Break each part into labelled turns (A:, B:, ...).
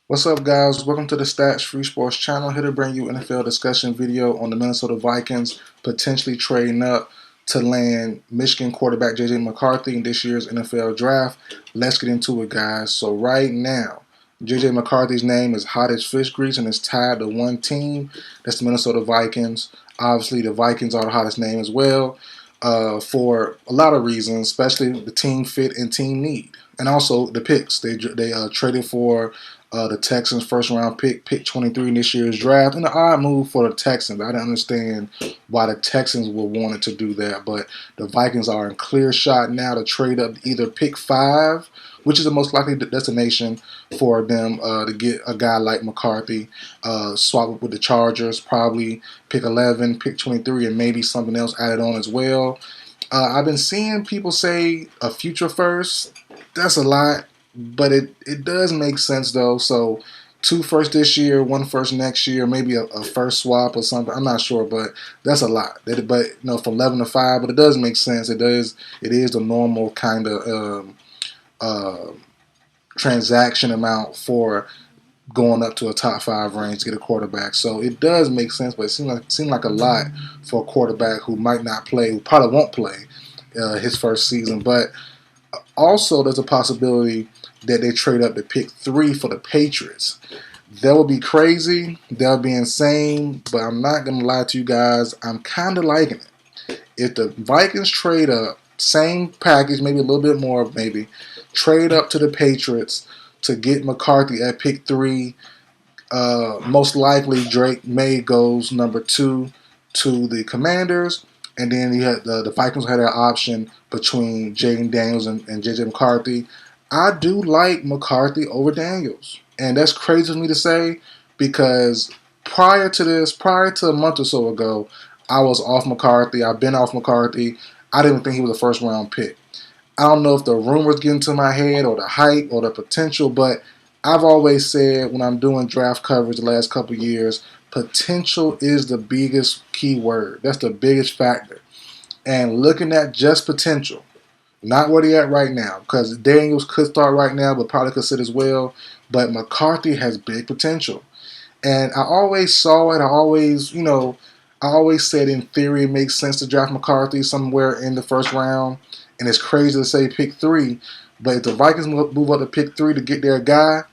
A: What's up, guys? Welcome to the Stats Free Sports channel. Here to bring you NFL discussion video on the Minnesota Vikings potentially trading up to land Michigan quarterback JJ McCarthy in this year's NFL draft. Let's get into it, guys. So right now, JJ McCarthy's name is hot as fish grease and is tied to one team. That's the Minnesota Vikings. Obviously, the Vikings are the hottest name as well for a lot of reasons, especially the team fit and team need, and also the picks. They traded for the Texans' first round pick 23 in this year's draft. And an odd move for the Texans. I didn't understand why the Texans would want to do that, but the Vikings are in clear shot now to trade up either pick 5, which is the most likely destination for them to get a guy like McCarthy, swap it with the Chargers, probably pick 11, pick 23, and maybe something else added on as well. I've been seeing people say a future first. That's a lot. But it does make sense, though. So 2 firsts this year, 1 first next year, maybe a first swap or something. I'm not sure, but that's a lot. But from 11 to 5, but it does make sense. It is the normal kind of transaction amount for going up to a top 5 range to get a quarterback. So it does make sense, but it seemed like a lot for a quarterback who might not play, who probably won't play his first season. But also, there's a possibility that they trade up to pick 3 for the Patriots. That would be crazy. That would be insane. But I'm not going to lie to you guys. I'm kind of liking it. If the Vikings trade up, same package, maybe a little bit more, maybe, trade up to the Patriots to get McCarthy at pick 3, most likely Drake May goes number 2 to the Commanders. And then you had the Vikings had that option between Jaden Daniels and JJ McCarthy. I do like McCarthy over Daniels. And that's crazy for me to say because prior to a month or so ago, I was off McCarthy. I've been off McCarthy. I didn't think he was a first round pick. I don't know if the rumors get into my head or the hype or the potential, but I've always said when I'm doing draft coverage the last couple of years, potential is the biggest key word. That's the biggest factor. And looking at just potential, not where they're at right now, because Daniels could start right now, but probably could sit as well. But McCarthy has big potential. And I always saw it. I always said in theory it makes sense to draft McCarthy somewhere in the first round. And it's crazy to say pick 3. But if the Vikings move up to pick 3 to get their guy,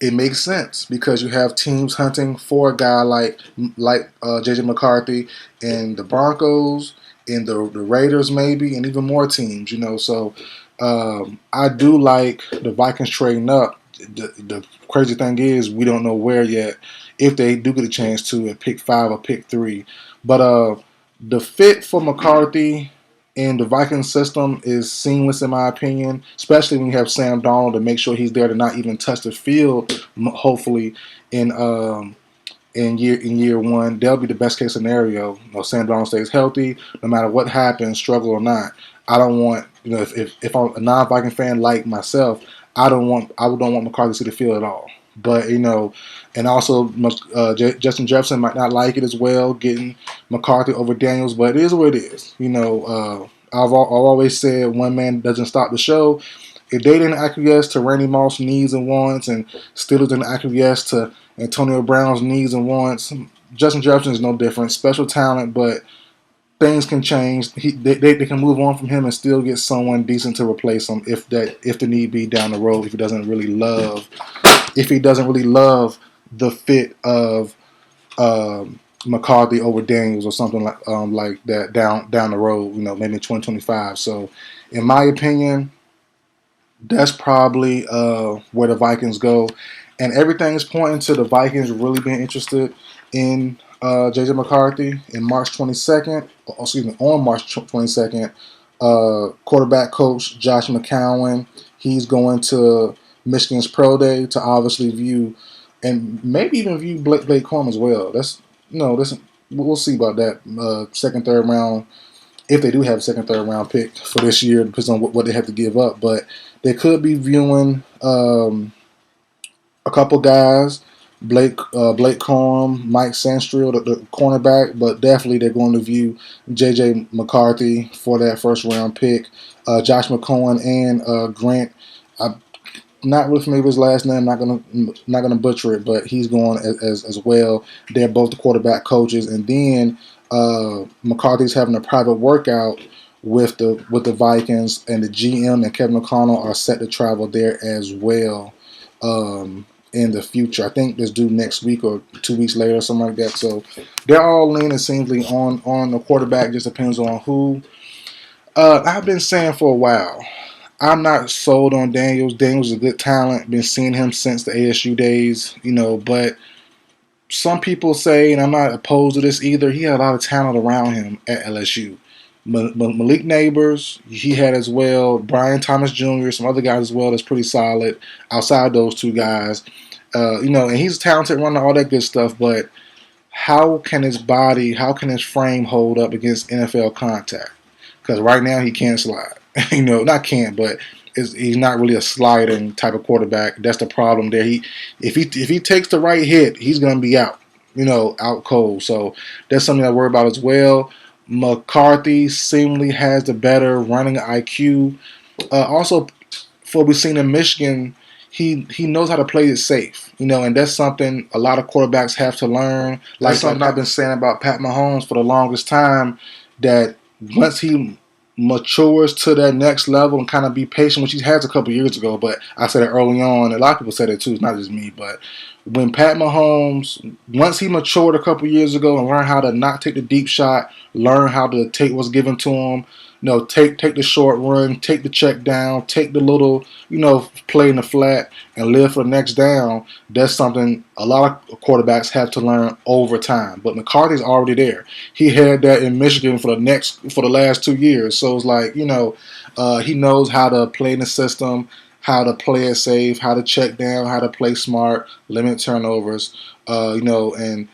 A: it makes sense because you have teams hunting for a guy like JJ McCarthy and the Broncos and the Raiders maybe and even more teams, So I do like the Vikings trading up. The crazy thing is we don't know where yet if they do get a chance to at pick 5 or pick 3. But the fit for McCarthy and the Viking system is seamless in my opinion, especially when you have Sam Darnold to make sure he's there to not even touch the field. Hopefully, in year 1, that'll be the best case scenario. Sam Darnold stays healthy, no matter what happens, struggle or not. I don't want if I'm a non-Viking fan like myself, I don't want McCarthy to see the field at all. But and also Justin Jefferson might not like it as well, getting McCarthy over Daniels. But it is what it is. I've always said one man doesn't stop the show. If they didn't acquiesce to Randy Moss' needs and wants, and Steelers didn't acquiesce to Antonio Brown's needs and wants, Justin Jefferson is no different. Special talent, but things can change. They can move on from him and still get someone decent to replace him if the need be down the road. If he doesn't really love the fit of McCarthy over Daniels or something like that down the road, maybe in 2025. So, in my opinion, that's probably where the Vikings go, and everything is pointing to the Vikings really being interested in JJ McCarthy on March 22nd. Quarterback coach Josh McCown, he's going to Michigan's Pro Day to obviously view and maybe even view Blake Corum as well. We'll see about that second, third round. If they do have a second, third round pick for this year, depends on what they have to give up. But they could be viewing a couple guys, Blake Corum, Mike Sandstrill, the cornerback, but definitely they're going to view JJ McCarthy for that first round pick. Josh McCown and Grant. not really familiar with his last name. Not gonna butcher it, but he's going as well. They're both the quarterback coaches, and then McCarthy's having a private workout with the Vikings, and the GM and Kevin O'Connell are set to travel there as well in the future. I think it's due next week or 2 weeks later, or something like that. So they're all leaning seemingly on the quarterback. Just depends on who. I've been saying for a while, I'm not sold on Daniels. Daniels is a good talent. Been seeing him since the ASU days, but some people say, and I'm not opposed to this either, he had a lot of talent around him at LSU. Malik Neighbors, he had as well. Brian Thomas Jr., some other guys as well that's pretty solid outside those two guys. And he's a talented runner, all that good stuff, but how can his frame hold up against NFL contact? Because right now he can't slide. Not can't, but he's not really a sliding type of quarterback. That's the problem there. If he takes the right hit, he's going to be out. Out cold. So that's something I worry about as well. McCarthy seemingly has the better running IQ. Also, for what we've seen in Michigan, he knows how to play it safe. And that's something a lot of quarterbacks have to learn. Like something I've been saying about Pat Mahomes for the longest time, that once he matures to that next level and kind of be patient, which he has a couple years ago, but I said it early on. A lot of people said it too. It's not just me, but when Pat Mahomes, once he matured a couple years ago and learned how to not take the deep shot, learn how to take what's given to him, take the short run, take the check down, take the little, play in the flat and live for the next down. That's something a lot of quarterbacks have to learn over time. But McCarthy's already there. He had that in Michigan for the last 2 years. So it's like, he knows how to play in the system, how to play it safe, how to check down, how to play smart, limit turnovers, and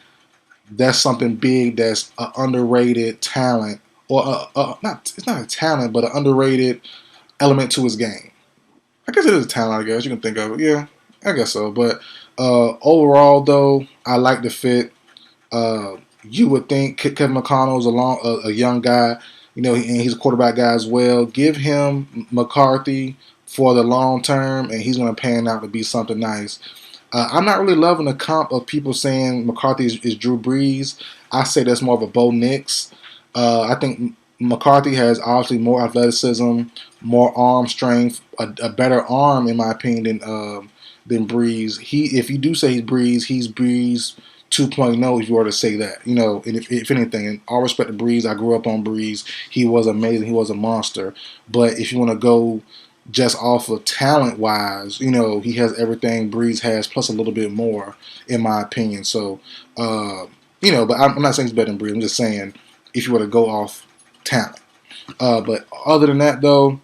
A: that's something big that's an underrated talent, or it's not a talent, but an underrated element to his game. I guess it is a talent, I guess. You can think of it. Yeah, I guess so. But overall, though, I like the fit. You would think Kevin McConnell is a young guy, and he's a quarterback guy as well. Give him McCarthy for the long term, and he's going to pan out to be something nice. I'm not really loving the comp of people saying McCarthy is Drew Brees. I say that's more of a Bo Nix. I think McCarthy has obviously more athleticism, more arm strength, a better arm in my opinion than Brees. If you do say he's Brees 2.0, if you were to say that, and if anything, and all respect to Brees, I grew up on Brees. He was amazing. He was a monster. But if you want to go just off of talent-wise, he has everything Brees has plus a little bit more, in my opinion. So, but I'm not saying he's better than Brees. I'm just saying if you were to go off talent. But other than that, though,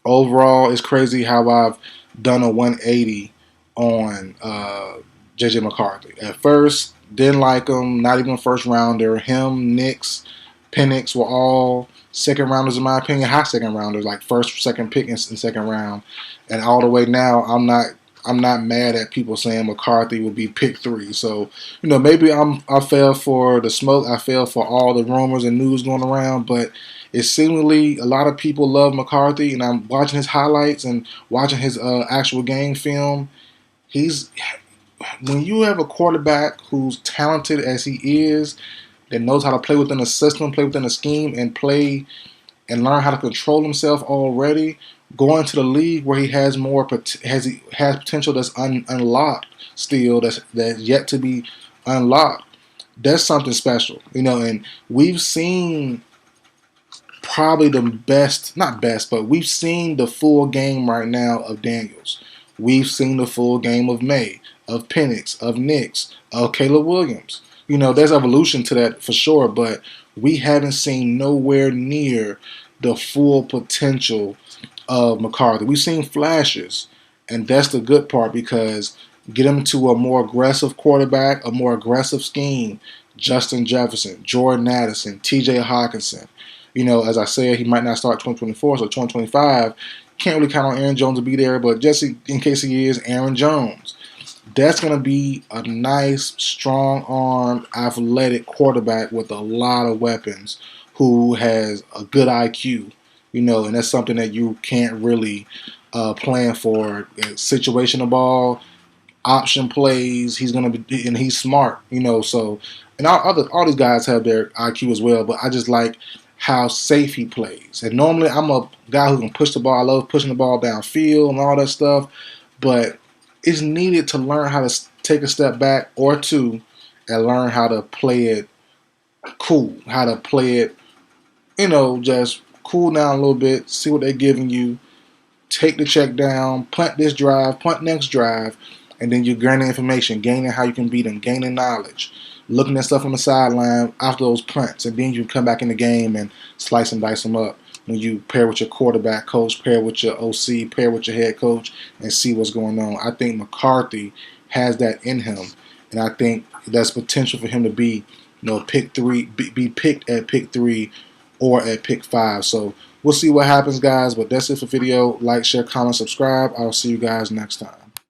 A: overall, it's crazy how I've done a 180 on JJ McCarthy. At first, didn't like him, not even a first rounder. Him, Nix, Penix were all second rounders in my opinion, high second rounders, like first, second pick in second round. And all the way now, I'm not mad at people saying McCarthy would be pick 3. So, maybe I fell for the smoke. I fell for all the rumors and news going around, but it's seemingly a lot of people love McCarthy, and I'm watching his highlights and watching his actual game film. When you have a quarterback who's talented as he is, that knows how to play within a system, play within a scheme, and play and learn how to control himself already, going to the league where he has potential that's unlocked still, that's yet to be unlocked. That's something special, and we've seen probably the best, not best, but we've seen the full game right now of Daniels. We've seen the full game of May, of Penix, of Nix, of Caleb Williams. There's evolution to that for sure, but we haven't seen nowhere near the full potential of McCarthy. We've seen flashes, and that's the good part, because get him to a more aggressive quarterback, a more aggressive scheme. Justin Jefferson, Jordan Addison, T.J. Hawkinson. As I said, he might not start 2024, so 2025, can't really count on Aaron Jones to be there, but just in case he is, Aaron Jones. That's going to be a nice, strong-armed, athletic quarterback with a lot of weapons who has a good IQ, and that's something that you can't really playing for situational ball, option plays. He's gonna be, and he's smart, So, and all these guys have their IQ as well. But I just like how safe he plays. And normally, I'm a guy who can push the ball. I love pushing the ball downfield and all that stuff. But it's needed to learn how to take a step back or two and learn how to play it cool, how to play it, just cool down a little bit, see what they're giving you, take the check down, punt this drive, punt next drive, and then you're gaining information, gaining how you can beat them, gaining knowledge, looking at stuff on the sideline after those punts, and then you come back in the game and slice and dice them up. When you pair with your quarterback coach, pair with your OC, pair with your head coach, and see what's going on. I think McCarthy has that in him, and I think there's potential for him to be, pick 3, be picked at pick 3 or at pick 5. So we'll see what happens, guys. But that's it for the video. Like, share, comment, subscribe. I'll see you guys next time.